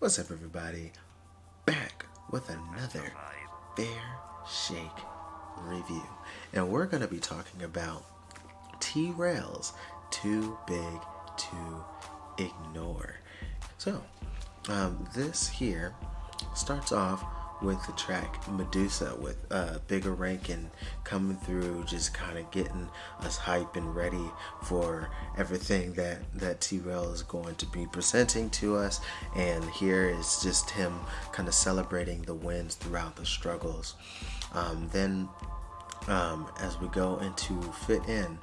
What's up, everybody? Back with another Fair Shake review. And we're going to be talking about T-Rell's Too Big to Ignore. So, this here starts off with the track Medusa with Bigger Rankin coming through, just kind of getting us hype and ready for everything that T-Rell is going to be presenting to us. And here is just him kind of celebrating the wins throughout the struggles. Then as we go into Fit In,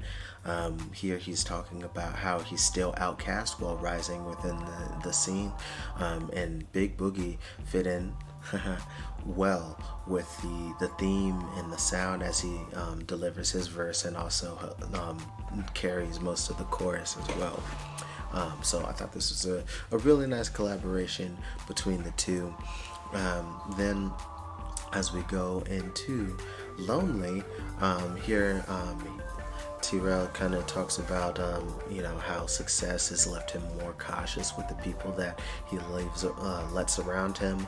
here he's talking about how he's still outcast while rising within the scene, and Big Boogie fit in well with the theme and the sound as he delivers his verse, and also carries most of the chorus as well. So I thought this was a really nice collaboration between the two. Then as we go into Lonely, here T-Rell kind of talks about how success has left him more cautious with the people that he lets around him,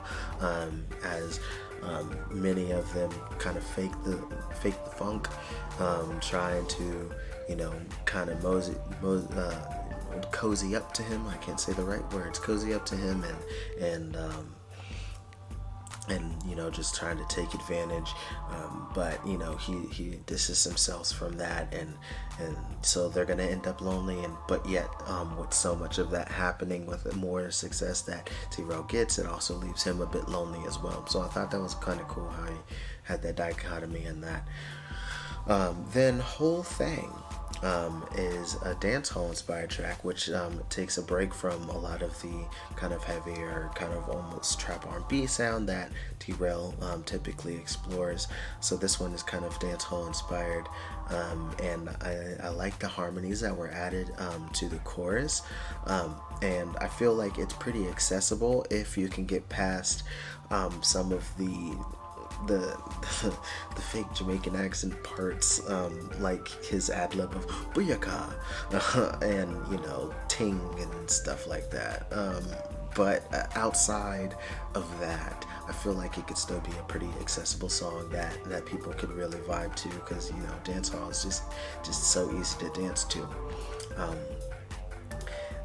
as many of them kind of fake the funk, trying to kind of cozy up to him. I can't say the right words. Cozy up to him and just trying to take advantage, but he distances himself from that, and so they're gonna end up lonely, but yet with so much of that happening, with more success that T-Rell gets, it also leaves him a bit lonely as well. So I thought that was kind of cool how he had that dichotomy in that. Then Whole Thing is a dancehall inspired track, which takes a break from a lot of the kind of heavier, kind of almost trap R&B sound that T-Rell typically explores. So this one is kind of dancehall inspired, and I like the harmonies that were added to the chorus, and I feel like it's pretty accessible if you can get past some of the fake Jamaican accent parts, like his ad lib of booyaka, and ting and stuff like that. But outside of that, I feel like it could still be a pretty accessible song that people could really vibe to, because dancehall is just so easy to dance to.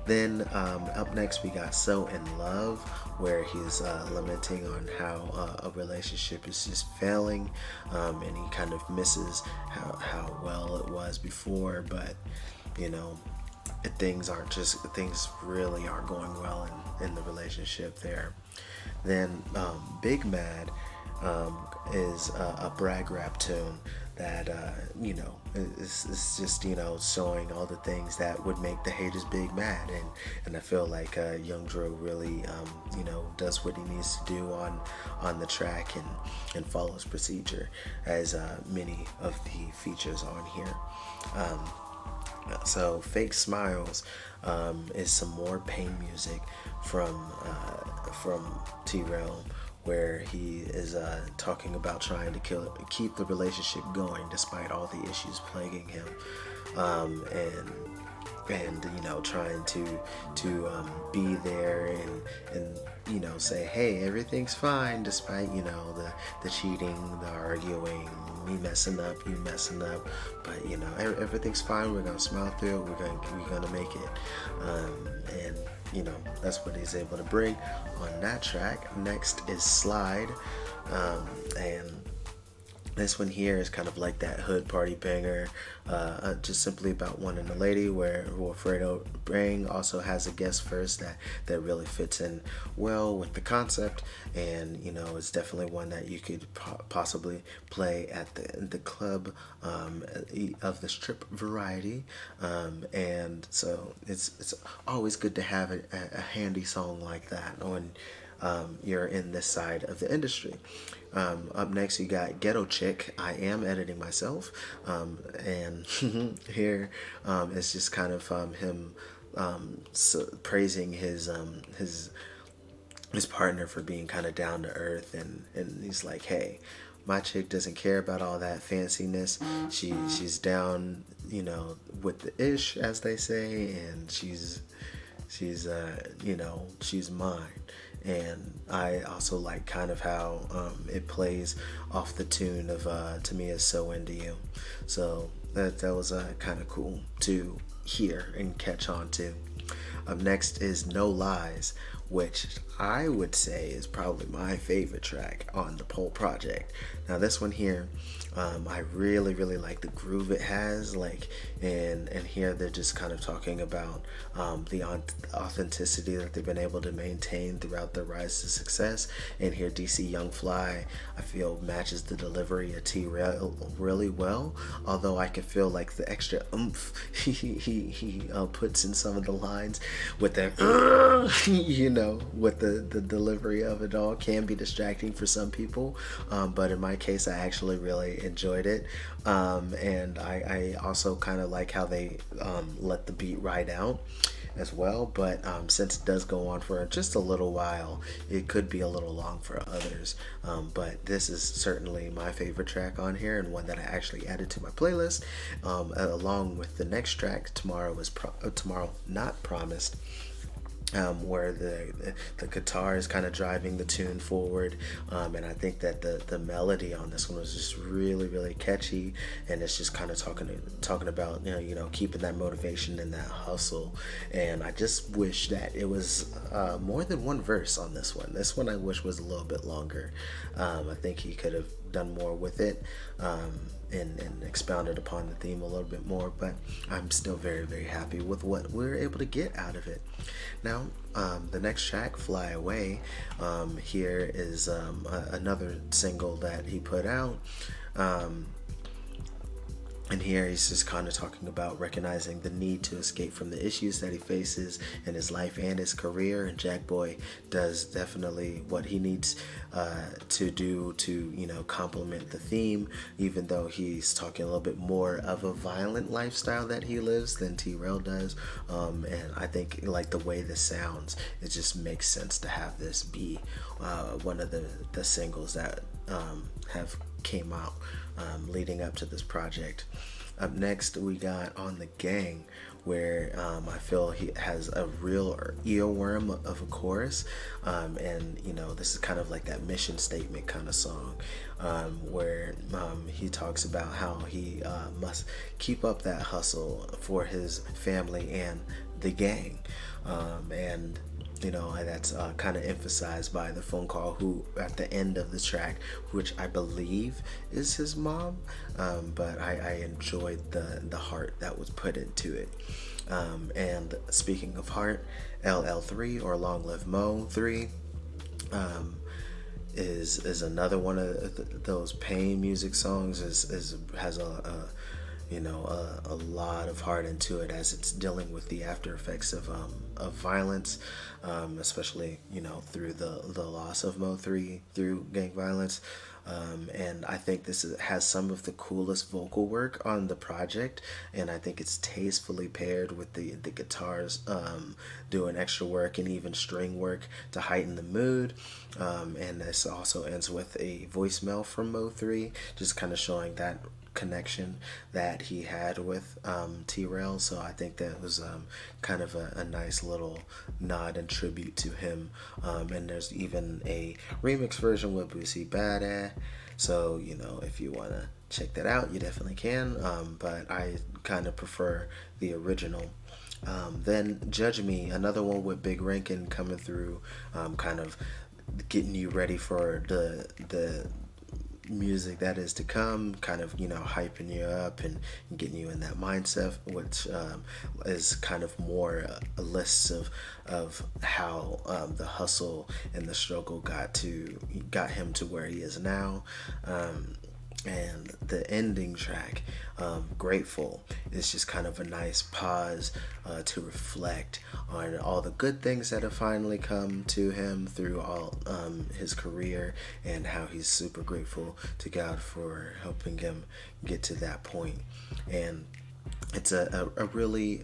Then up next we got So In Love, where he's lamenting on how a relationship is just failing, and he kind of misses how well it was before, but things really aren't going well in the relationship there. Then Big Mad is a brag rap tune that it's just showing all the things that would make the haters big mad, and I feel like Young Dro really does what he needs to do on the track, and follows procedure, as many of the features on here. So Fake Smiles is some more pain music from T-Rell, where he is talking about trying to keep the relationship going despite all the issues plaguing him, and trying to be there and say, hey, everything's fine, despite the cheating, the arguing, me messing up, you messing up, but everything's fine. We're gonna smile through it. We're gonna make it, and that's what he's able to bring on that track. Next is Slide, and this one here is kind of like that hood party banger, just simply about wanting a lady, where Wilfredo Brang also has a guest verse that really fits in well with the concept, and it's definitely one that you could possibly play at the club of the strip variety, and so it's always good to have a handy song like that when you're in this side of the industry. Up next you got Ghetto Chick, I Am Editing Myself, and here it's just kind of him praising his partner for being kind of down to earth, and he's like, hey, my chick doesn't care about all that fanciness. She's down with the ish, as they say, and she's mine, And I also like kind of how it plays off the tune of "To Me Is So Into You," so that was kind of cool to hear and catch on to. Up next is "No Lies," which I would say is probably my favorite track on the whole project. Now this one here, I really like the groove it has. Like, and here they're just kind of talking about the authenticity that they've been able to maintain throughout their rise to success. And here DC Young Fly, I feel, matches the delivery of T-Rell really well. Although I can feel like the extra oomph he puts in some of the lines with the with the delivery of it all can be distracting for some people, but in my case I actually really enjoyed it, and I also kind of like how they let the beat ride out as well. But since it does go on for just a little while, it could be a little long for others, but this is certainly my favorite track on here, and one that I actually added to my playlist, along with the next track, Tomorrow Not Promised, where the guitar is kind of driving the tune forward, and I think that the melody on this one was just really catchy, and it's just kind of talking about keeping that motivation and that hustle. And I just wish that it was more than one verse on this one. This one I wish was a little bit longer. I think he could have done more with it, and expounded upon the theme a little bit more, but I'm still very happy with what we were able to get out of it. Now, the next track, Fly Away, here is another single that he put out. And here he's just kind of talking about recognizing the need to escape from the issues that he faces in his life and his career. And Jack Boy does definitely what he needs to do to, complement the theme, even though he's talking a little bit more of a violent lifestyle that he lives than T-Rell does. And I think like the way this sounds, it just makes sense to have this be one of the singles that have came out leading up to this project. Up next, we got On the Gang, where I feel he has a real earworm of a chorus, and this is kind of like that mission statement kind of song, where he talks about how he must keep up that hustle for his family and the gang, and that's kind of emphasized by the phone call who at the end of the track, which I believe is his mom, but I enjoyed the heart that was put into it. And speaking of heart, LL3, or Long Live Mo 3, is another one of those pain music songs. Has a lot of heart into it, as it's dealing with the after effects of violence, especially through the loss of Mo 3 through gang violence. And I think this has some of the coolest vocal work on the project, and I think it's tastefully paired with the guitars doing extra work and even string work to heighten the mood. And this also ends with a voicemail from Mo 3, just kind of showing that connection that he had with T-Rell. So I think that was kind of a nice little nod and tribute to him. And there's even a remix version with Boosie Badass. So if you want to check that out, you definitely can. But I kind of prefer the original. Then Judge Me, another one with Big Rankin coming through, kind of getting you ready for the music that is to come, kind of hyping you up and getting you in that mindset, which is kind of more a list of how the hustle and the struggle got him to where he is now. And the ending track, Grateful, is just kind of a nice pause to reflect on all the good things that have finally come to him through all his career, and how he's super grateful to God for helping him get to that point. And it's a really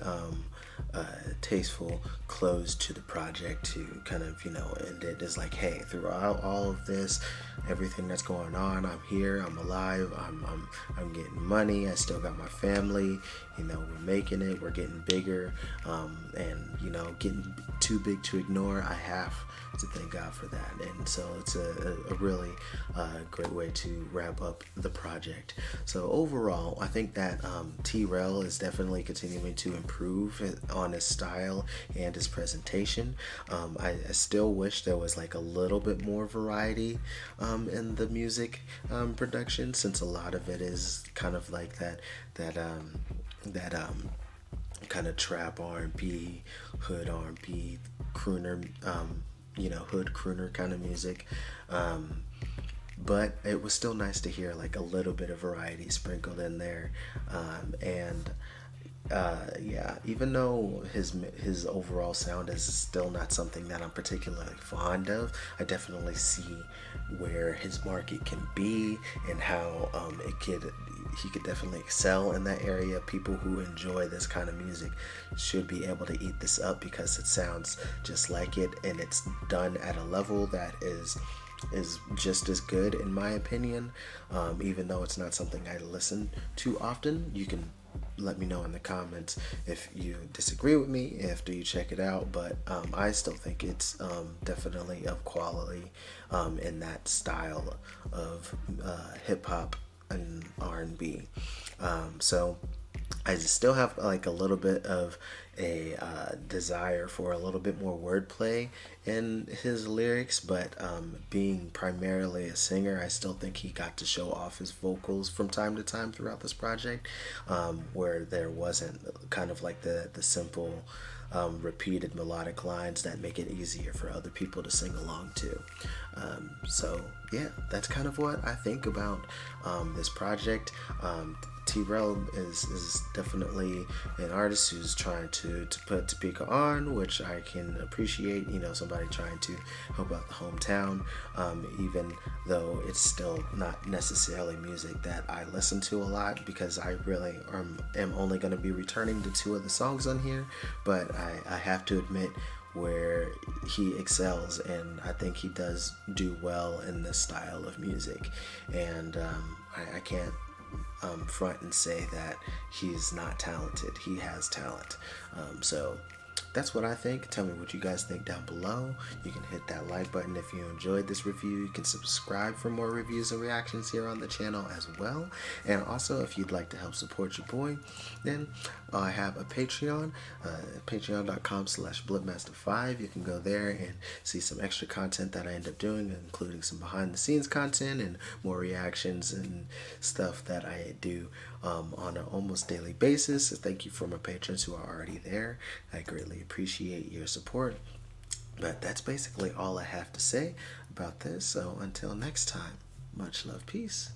tasteful close to the project to kind of, end it as like, hey, throughout all of this, everything that's going on, I'm here, I'm alive, I'm getting money, I still got my family, we're making it, we're getting bigger, and getting too big to ignore. I have to thank God for that. And so it's a really great way to wrap up the project. So overall, I think that T-Rell is definitely continuing to improve on his style and his presentation. I still wish there was like a little bit more variety in the music production, since a lot of it is kind of like that kind of trap R&B, hood R&B, crooner, hood crooner kind of music. But it was still nice to hear like a little bit of variety sprinkled in there. And yeah, even though his overall sound is still not something that I'm particularly fond of, I definitely see where his market can be and how he could definitely excel in that area. People who enjoy this kind of music should be able to eat this up because it sounds just like it, and it's done at a level that is just as good in my opinion. Even though it's not something I listen to often, you can let me know in the comments if you disagree with me after you check it out, but I still think it's definitely of quality in that style of hip-hop and R&B. So I still have like a little bit of a desire for a little bit more wordplay in his lyrics, but being primarily a singer, I still think he got to show off his vocals from time to time throughout this project, where there wasn't kind of like the simple repeated melodic lines that make it easier for other people to sing along to. So yeah, that's kind of what I think about this project. T-Rell is definitely an artist who's trying to put Topeka on, which I can appreciate. Somebody trying to help out the hometown, even though it's still not necessarily music that I listen to a lot, because I really am only going to be returning to 2 of the songs on here. But I have to admit where he excels, and I think he does do well in this style of music. And I can't front and say that he's not talented. He has talent. So that's what I think. Tell me what you guys think down below. You can hit that like button if you enjoyed this review. You can subscribe for more reviews and reactions here on the channel as well. And also, if you'd like to help support your boy, then I have a Patreon, patreon.com/blipmaster5. You can go there and see some extra content that I end up doing, including some behind the scenes content and more reactions and stuff that I do on an almost daily basis. So thank you for my patrons who are already there. I greatly appreciate your support. But that's basically all I have to say about this. So until next time, much love, peace.